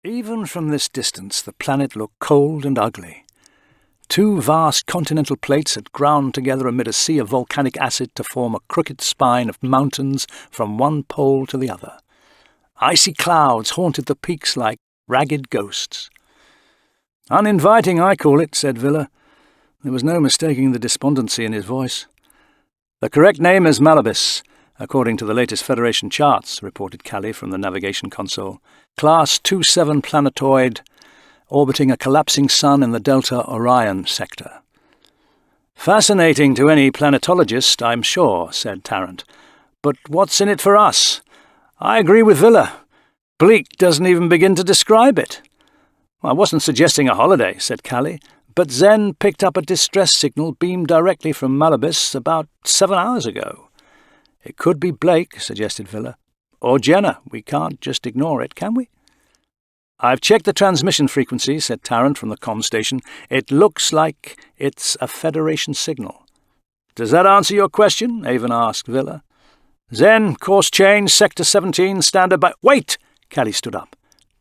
Even from this distance the planet looked cold and ugly. 2 vast continental plates had ground together amid a sea of volcanic acid to form a crooked spine of mountains from one pole to the other. Icy clouds haunted the peaks like ragged ghosts. "Uninviting, I call it," said Villa. There was no mistaking the despondency in his voice. "The correct name is Malabis, according to the latest Federation charts," reported Callie from the navigation console. "Class 27 planetoid, orbiting a collapsing sun in the Delta Orion sector." "Fascinating to any planetologist, I'm sure," said Tarrant. "But what's in it for us? I agree with Villa. Bleak doesn't even begin to describe it." "I wasn't suggesting a holiday," said Callie, "but Zen picked up a distress signal beamed directly from Malabis about 7 hours ago." "It could be Blake," suggested Villa. "Or Jenna. We can't just ignore it, can we?" "I've checked the transmission frequency," said Tarrant from the comm station. "It looks like it's a Federation signal." "Does that answer your question?" Avon asked Villa. "Zen, course change, Sector 17, standard by—" "Wait!" Callie stood up.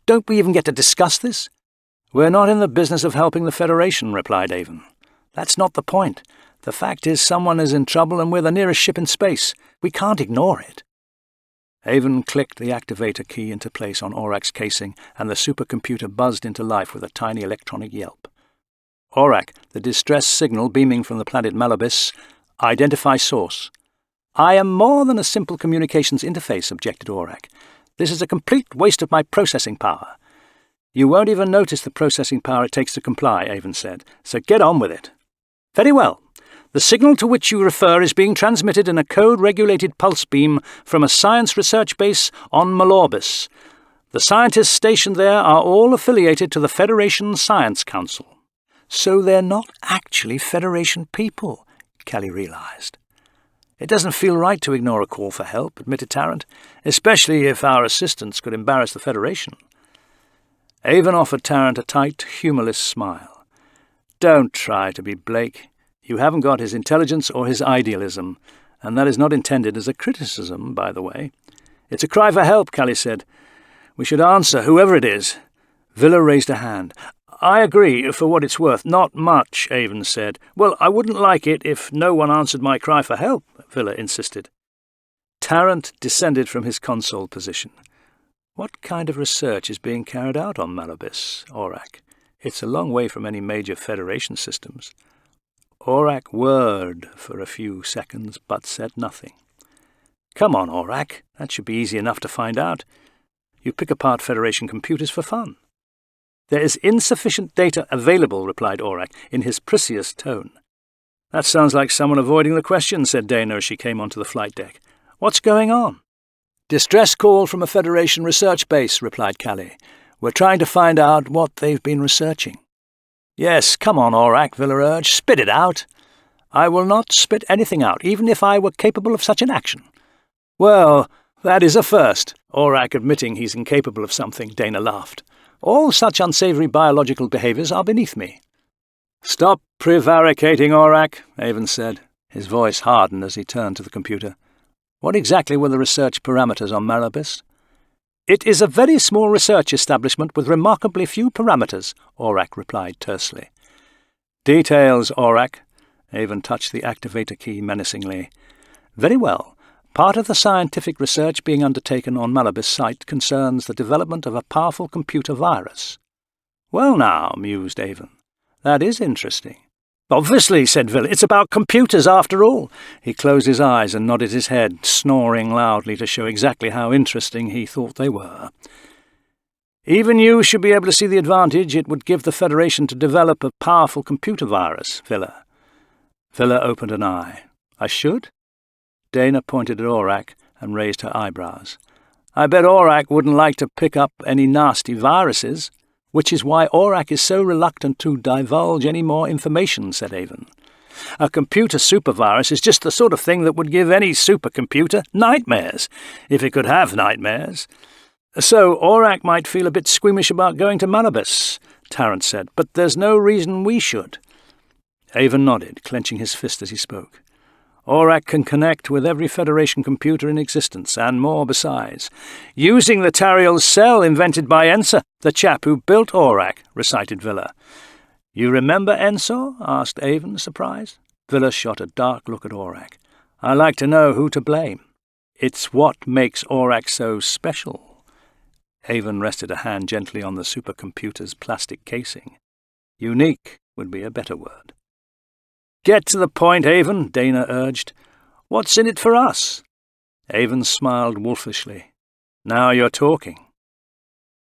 "Don't we even get to discuss this?" "We're not in the business of helping the Federation," replied Avon. "That's not the point. The fact is someone is in trouble and we're the nearest ship in space. We can't ignore it." Avon clicked the activator key into place on Orac's casing, and the supercomputer buzzed into life with a tiny electronic yelp. "Orac, the distress signal beaming from the planet Malabis. Identify source." "I am more than a simple communications interface," objected Orac. "This is a complete waste of my processing power." "You won't even notice the processing power it takes to comply," Avon said, "so get on with it." "Very well. The signal to which you refer is being transmitted in a code-regulated pulse beam from a science research base on Moloch. The scientists stationed there are all affiliated to the Federation Science Council." "So they're not actually Federation people," Callie realized. "It doesn't feel right to ignore a call for help," admitted Tarrant, "especially if our assistance could embarrass the Federation." Avon offered Tarrant a tight, humourless smile. "Don't try to be Blake. You haven't got his intelligence or his idealism, and that is not intended as a criticism, by the way." "It's a cry for help," Callie said. "We should answer, whoever it is." Villa raised a hand. "I agree, for what it's worth. Not much," Avon said. "Well, I wouldn't like it if no one answered my cry for help," Villa insisted. Tarrant descended from his console position. "What kind of research is being carried out on Malabis, Orac? It's a long way from any major Federation systems." Orac whirred for a few seconds, but said nothing. "Come on, Orac. That should be easy enough to find out. You pick apart Federation computers for fun." "There is insufficient data available," replied Orac, in his prissiest tone. "That sounds like someone avoiding the question," said Dana as she came onto the flight deck. "What's going on?" "Distress call from a Federation research base," replied Callie. "We're trying to find out what they've been researching." "Yes, come on, Orac," Villa urged. "Spit it out." "I will not spit anything out, even if I were capable of such an action." "Well, that is a first." Orac admitting he's incapable of something, Dana laughed. "All such unsavoury biological behaviours are beneath me." "Stop prevaricating, Orac," Avon said. His voice hardened as he turned to the computer. "What exactly were the research parameters on Malabis?" "It is a very small research establishment with remarkably few parameters," Orac replied tersely. "Details, Orac." Avon touched the activator key menacingly. "Very well. Part of the scientific research being undertaken on Malabis site concerns the development of a powerful computer virus." "Well now," mused Avon, "that is interesting." "Obviously," said Villa, "it's about computers after all." He closed his eyes and nodded his head, snoring loudly to show exactly how interesting he thought they were. "Even you should be able to see the advantage it would give the Federation to develop a powerful computer virus, Villa." Villa opened an eye. "I should?" Dana pointed at Orac and raised her eyebrows. "I bet Orac wouldn't like to pick up any nasty viruses." "Which is why Orac is so reluctant to divulge any more information," said Avon. "A computer supervirus is just the sort of thing that would give any supercomputer nightmares, if it could have nightmares." "So Orac might feel a bit squeamish about going to Malabis," Tarrant said, "but there's no reason we should." Avon nodded, clenching his fist as he spoke. Orac can connect with every Federation computer in existence, and more besides. Using the Tariel's cell invented by Ensa, the chap who built Orac, recited Villa. You remember Ensor? Asked Avon, surprised. Villa shot a dark look at Orac. I like to know who to blame. It's what makes Orac so special. Avon rested a hand gently on the supercomputer's plastic casing. Unique would be a better word. Get to the point, Avon, Dana urged. What's in it for us? Avon smiled wolfishly. Now you're talking.